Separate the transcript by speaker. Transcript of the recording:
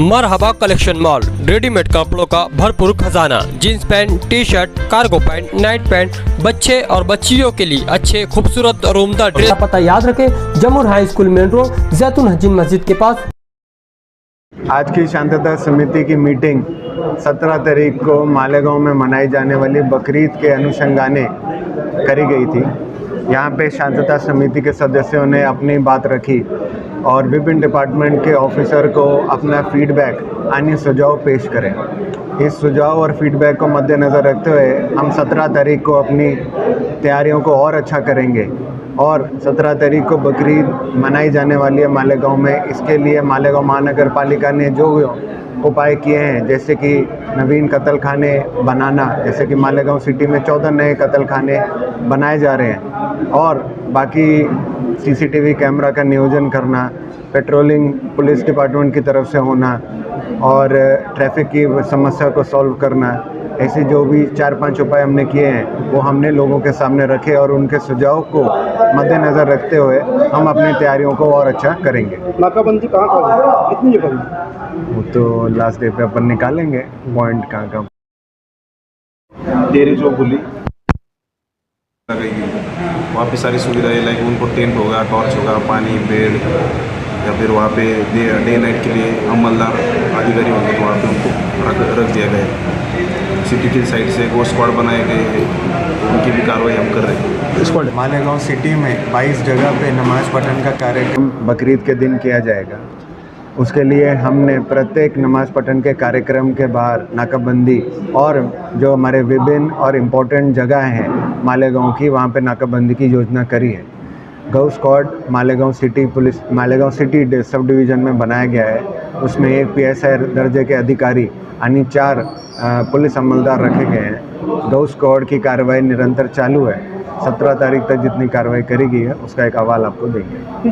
Speaker 1: मरहबा collection mall, readymade कपड़ों का भरपूर खजाना, jeans pant, T shirt, cargo pant, night pant, बच्चे और बच्चियों के लिए अच्छे खूबसूरत और उम्दा ड्रेस।
Speaker 2: पता याद रखें, जमुर हाई स्कूल मेन रोड, जैतून हजीन मस्जिद के पास।
Speaker 3: आज की शांतता समिति की मीटिंग 17 तारीख को मालेगांव में मनाई जाने वाली बकरीद के अनुशंगाने करी गई थी। यहाँ पे शांतता समिति के सदस्यों ने अपनी बात रखी और विभिन्न डिपार्टमेंट के ऑफिसर को अपना फीडबैक अन्य सुझाव पेश करें। इस सुझाव और फीडबैक को मद्देनज़र रखते हुए हम 17 तारीख को अपनी तैयारियों को और अच्छा करेंगे और 17 तारीख को बकरीद मनाई जाने वाली है मालेगांव में। इसके लिए मालेगांव महानगर पालिका ने जो उपाय किए हैं, जैसे कि नवीन कत्ल खाने बनाना, जैसे कि मालेगांव सिटी में 14 नए कत्ल खाने बनाए जा रहे हैं और बाकी सीसीटीवी कैमरा का नियोजन करना, पेट्रोलिंग पुलिस डिपार्टमेंट की तरफ से होना और ट्रैफिक की समस्या को सॉल्व करना, ऐसे जो भी 4-5 उपाय हमने किए हैं वो हमने लोगों के सामने रखे और उनके सुझाव को मद्देनज़र रखते हुए हम अपनी तैयारियों को और अच्छा करेंगे।
Speaker 4: नाकाबंदी कहाँ कितनी जगह?
Speaker 3: वो तो लास्ट डे पे अपन निकालेंगे पॉइंट कहाँ
Speaker 4: देरी जो बोली
Speaker 5: वहाँ पे सारी सुविधाएं लाइक उनको टेंट होगा, टॉर्च होगा, पानी, बेड, या फिर वहाँ पे डे नाइट के लिए अमलदार अधिकारी होंगे तो वहाँ पे उनको रख दिया गया है। सिटी की साइड से गो स्क्वाड बनाए गए हैं, उनकी भी कार्रवाई हम कर रहे हैं।
Speaker 3: मालेगांव सिटी में 22 जगह पे नमाज पठन का कार्यक्रम बकरीद के दिन किया जाएगा। उसके लिए हमने प्रत्येक नमाज पठन के कार्यक्रम के बाहर नाकाबंदी और जो हमारे विभिन्न और इम्पोर्टेंट जगह हैं मालेगांव की, वहाँ पे नाकाबंदी की योजना करी है। गौ squad Malegaon city sub division में बनाया गया है। उसमें एक PSI दर्जे के अधिकारी यानी 4 पुलिस अमलदार रखे गए हैं। गौ स्क्वाड की कार्रवाई निरंतर चालू है। 17 तारीख तक जितनी कार्रवाई करी गई है उसका एक अहवाल आपको देंगे।